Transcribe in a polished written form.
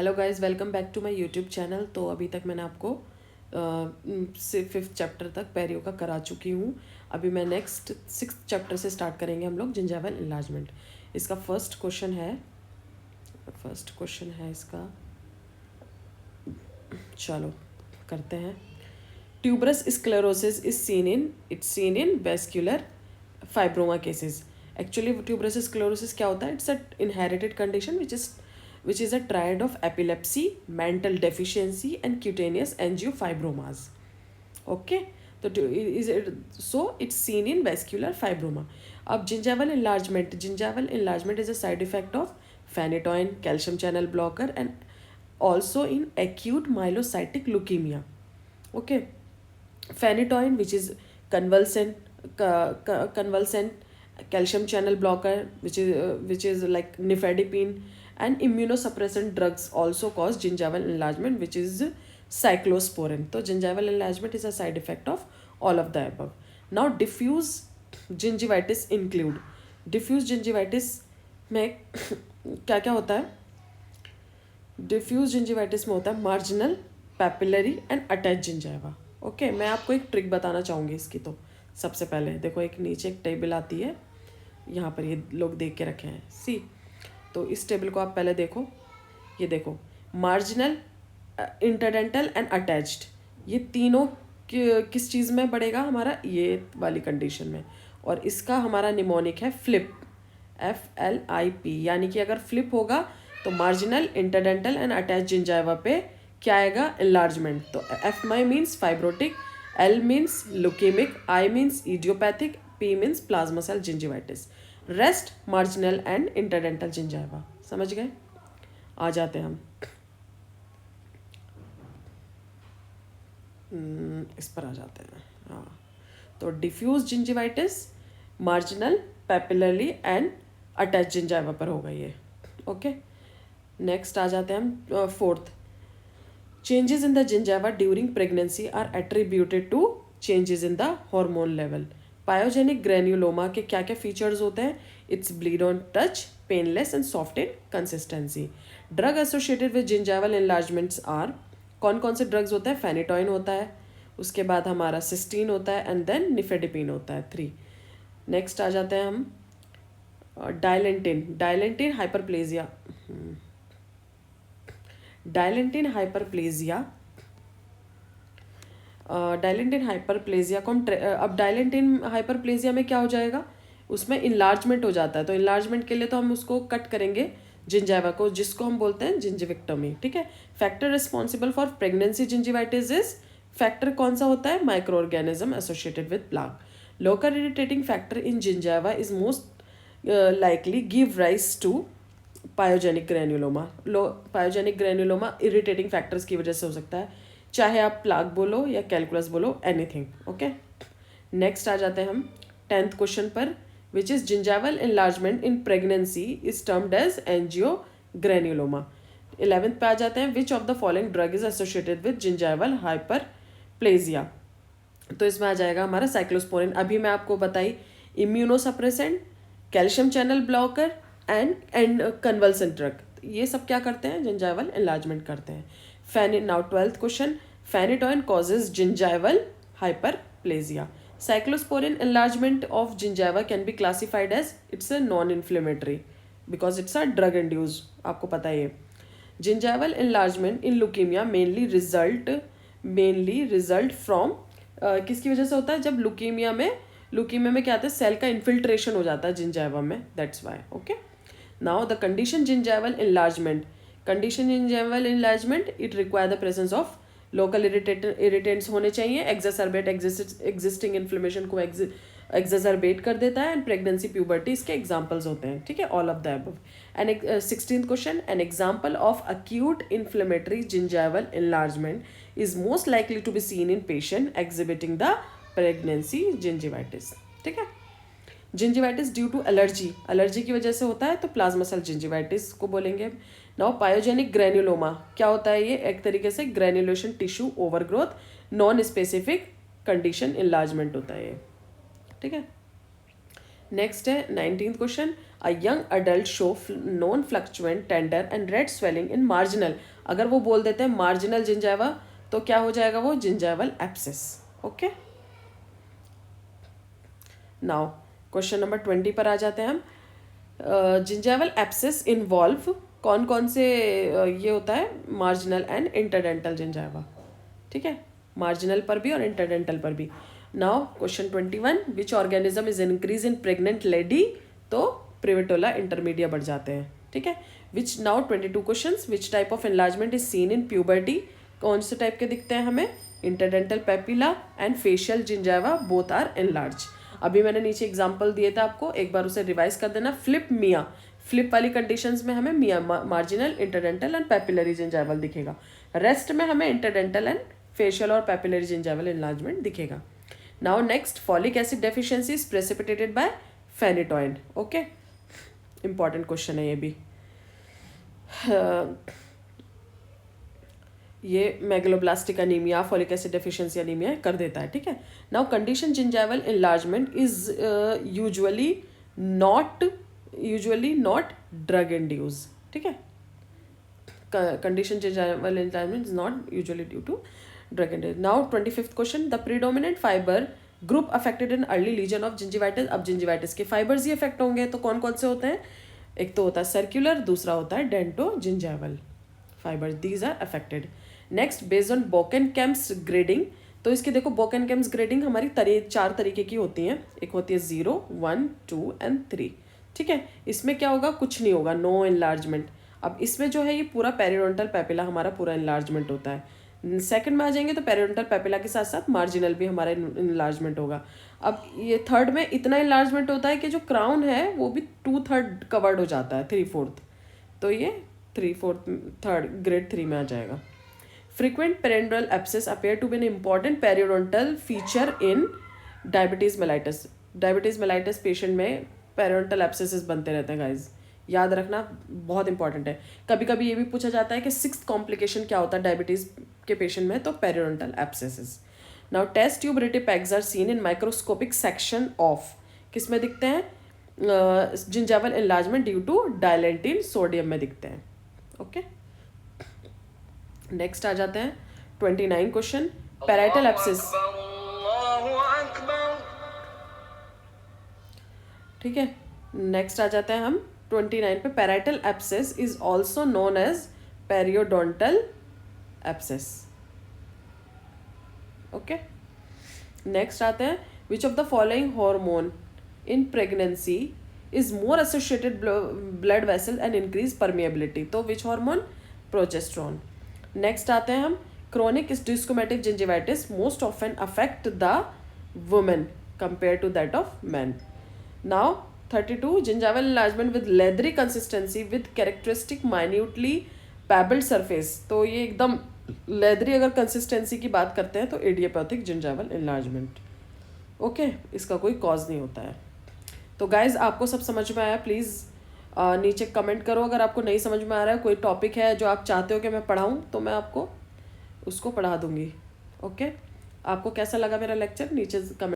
Hello guys, welcome back to my YouTube channel. तो अभी तक मैंने आपको फिफ्थ चैप्टर तक पेरियो का करा चुकी हूँ। अभी मैं नेक्स्ट सिक्स चैप्टर से स्टार्ट करेंगे हम लोग जिंजाइवल इनलार्जमेंट। इसका फर्स्ट क्वेश्चन है इसका। चलो करते हैं। Tuberous sclerosis is seen in vascular fibroma cases. Actually tuberous sclerosis क्या होता है? It's a inherited condition which is a triad of epilepsy, mental deficiency and cutaneous angiofibromas. Okay, so it's seen in vascular fibroma. अब gingival enlargement is a side effect of phenytoin, calcium channel blocker and also in acute myelocytic leukemia. Okay, phenytoin, which is convulsant calcium channel blocker, which is like nifedipine, and immunosuppressant drugs also cause gingival enlargement, which is cyclosporin. So gingival enlargement is a side effect of all of the above. Now diffuse gingivitis include, diffuse gingivitis में क्या क्या होता है? Diffuse gingivitis में होता है marginal, papillary and attach gingiva. Okay, मैं आपको एक ट्रिक बताना चाहूँगी इसकी। तो सबसे पहले देखो, एक नीचे एक टेबल आती है, यहाँ पर ये लोग देख के रखे हैं सी। तो इस टेबल को आप पहले देखो, ये देखो मार्जिनल, इंटरडेंटल एंड अटैच्ड, ये तीनों किस चीज़ में बढ़ेगा हमारा? ये वाली कंडीशन में। और इसका हमारा निमोनिक है फ्लिप, FLIP, यानी कि अगर फ्लिप होगा तो marginal, interdental and attach gingiva पे क्या आएगा? एनलार्जमेंट। तो F my means fibrotic, L means leukemic, I means idiopathic, P means plasma cell gingivitis. Rest marginal and interdental gingiva. समझ गए? आ जाते हैं हम इस पर आ जाते हैं। हाँ, तो diffuse gingivitis marginal, papillary and attach gingiva पर होगा ये। ओके, नेक्स्ट आ जाते हैं हम fourth. Changes in the gingiva during pregnancy are attributed to changes in the hormone level. Pyogenic granuloma के क्या क्या फीचर्स होते हैं? It's bleed on touch, painless and soft in consistency. Drug associated with gingival enlargements are, कौन कौन से drugs होते हैं? फेनिटॉइन होता है, उसके बाद हमारा सिस्टीन होता है एंड देन निफेडिपिन होता है 3। नेक्स्ट आ जाते हैं हम डायलेंटिन हाइपरप्लेजिया। डायलेंटिन हाइपरप्लेजिया को हम अब डायलेंटिन हाइपरप्लेजिया में क्या हो जाएगा? उसमें इनलार्जमेंट हो जाता है। तो इनलार्जमेंट के लिए तो हम उसको कट करेंगे जिंजाइवा को, जिसको हम बोलते हैं जिंजिविक्टोमी। ठीक है। Factor responsible for pregnancy gingivitis is, factor कौन सा होता है? Micro organism associated with plaque. Local irritating factor in gingiva is most likely give rise to pyogenic granuloma. Pyogenic granuloma irritating factors की वजह से हो सकता है, चाहे आप प्लाक बोलो या कैलकुलस बोलो, एनीथिंग। ओके, नेक्स्ट आ जाते हैं हम 10th क्वेश्चन पर, which is gingival enlargement in pregnancy is termed as angio granuloma. 11th पे आ जाते हैं, which of the following drug is associated with gingival hyperplasia. तो इसमें आ जाएगा हमारा साइक्लोस्पोरिन। अभी मैं आपको बताई, immunosuppressant, calcium channel blocker and convulsant drug, ये सब क्या करते हैं? जिंजाइवल एनलार्जमेंट करते हैं। Now 12th question, phenytoin causes gingival hyperplasia. Cyclosporine enlargement of gingiva can be classified as it's a non inflammatory because it's a drug induce, आपको पता है ये। Gingival enlargement in leukaemia mainly result from किसकी वजह से होता है? जब लुकीमिया में क्या आता है? सेल का इन्फिल्ट्रेशन हो जाता है जिंजाइवा में, that's why. Okay, now the condition gingival enlargement, it require the presence of local irritants होने चाहिए। एक्सरबेट एग्जिस्टिंग इन्फ्लेमेशन को एक्सरबेट कर देता है एंड प्रेगनेंसी, प्यूबर्टी इसके एग्जाम्पल्स होते हैं। ठीक है, all of the above. And 16th question, an example of acute inflammatory gingival enlargement is most likely to be seen in patient exhibiting the pregnancy gingivitis. ठीक है, जिंजिवाइटिस ड्यू टू एलर्जी की वजह से होता है, तो प्लाज्मा सेल जिंजिवाइटिस को बोलेंगे। नाउ पायोजेनिक ग्रेन्युलोमा क्या होता है? ये एक तरीके से granulation tissue overgrowth, non specific condition enlargement होता है ये। ठीक है, नेक्स्ट है 19th question, a young adult show non fluctuant tender and red swelling in marginal, अगर वो बोल देते हैं मार्जिनल जिंजाइवा तो क्या हो जाएगा वो gingival abscess. Okay, now question number 20 पर आ जाते हैं हम। जिंजाइवल एब्सेस इन्वॉल्व कौन कौन से ये होता है मार्जिनल एंड इंटरडेंटल जिंजाइवा, ठीक है, मार्जिनल पर भी और इंटरडेंटल पर भी। Now question 21, which organism is increase in pregnant lady, तो प्रिवेटोला इंटरमीडिया बढ़ जाते हैं, ठीक है। Which now 22 question, which type of enlargement is seen in puberty, कौन से टाइप के दिखते हैं हमें, interdental papilla and facial gingiva both are enlarge. अभी मैंने नीचे एग्जाम्पल दिए थे आपको, एक बार उसे रिवाइज कर देना। फ्लिप मिया, फ्लिप वाली कंडीशंस में हमें मिया marginal, interdental and papillary gingival दिखेगा, रेस्ट में हमें इंटरडेंटल एंड फेशियल और पेपिलरी जिंजाइवल एनलार्जमेंट दिखेगा। Now next, folic acid deficiency is precipitated by phenytoin. Okay, important question है ये भी। ये megaloblastic anaemia, folic acid deficiency anaemia कर देता है, ठीक है। Now condition gingival enlargement is usually not drug induce, ठीक है। Condition gingival enlargement is not usually due to drug induce. Now 25th question, the predominant fibre group affected in early lesion of gingivitis. अब gingivitis के fibres ही affect होंगे, तो कौन कौन से होते हैं, एक तो होता है सर्कुलर, दूसरा होता है dento gingival fibres, these are affected. Next, based on बोकेनकेम्स ग्रेडिंग, तो इसकी देखो बोकेनकेम्स ग्रेडिंग हमारी 4 तरीके की होती हैं, एक होती है 0, 1, 2 एंड 3, ठीक है। इसमें क्या होगा, कुछ नहीं होगा, नो एनलार्जमेंट। अब इसमें जो है ये पूरा पेरिडोंटल पेपिला हमारा पूरा एनलार्जमेंट होता है। सेकंड में आ जाएंगे तो पेरिडोंटल पेपिला के साथ साथ मार्जिनल भी हमारा इनलार्जमेंट होगा। अब ये थर्ड में इतना इनलार्जमेंट होता है कि जो क्राउन है वो भी 2/3 कवर्ड हो जाता है, 3/4, तो ये 3/4 ग्रेड 3 में आ जाएगा। Frequent periodontal abscess appear to be an important periodontal feature in diabetes mellitus. Diabetes mellitus patient में पेरिडोंटल एब्सेसेस बनते रहते हैं गाइज, याद रखना बहुत इंपॉर्टेंट है। कभी कभी ये भी पूछा जाता है कि 6th कॉम्प्लिकेशन क्या होता है डायबिटीज के पेशेंट में, तो periodontal abscesses. Now test tube rete pegs are seen in microscopic section of, किस में दिखते हैं, gingival enlargement due to Dilantin sodium में दिखते हैं। ओके, नेक्स्ट आ जाते हैं 29 क्वेश्चन, पैराइटल एब्सेस, ठीक है। नेक्स्ट आ जाते हैं हम 29 पे, parietal abscess is also known as periodontal abscess. Okay, next आते हैं, which of the following hormone in pregnancy is more associated blood vessel and increase permeability, तो विच हार्मोन, प्रोजेस्ट्रॉन। नेक्स्ट आते हैं हम, chronic desquamative gingivitis most often affect the women compare to that of man. Now 32, gingival enlargement with leathery consistency with characteristic minutely pebbled surface, तो ये एकदम leathery अगर consistency की बात करते हैं तो इडियोपैथिक जिंजाइवल एनलार्जमेंट। ओके, इसका कोई कॉज नहीं होता है। तो गाइज आपको सब समझ में आया, प्लीज़ नीचे कमेंट करो अगर आपको नहीं समझ में आ रहा है, कोई टॉपिक है जो आप चाहते हो कि मैं पढ़ाऊँ तो मैं आपको उसको पढ़ा दूँगी। ओके, आपको कैसा लगा मेरा लेक्चर, नीचे कमेंट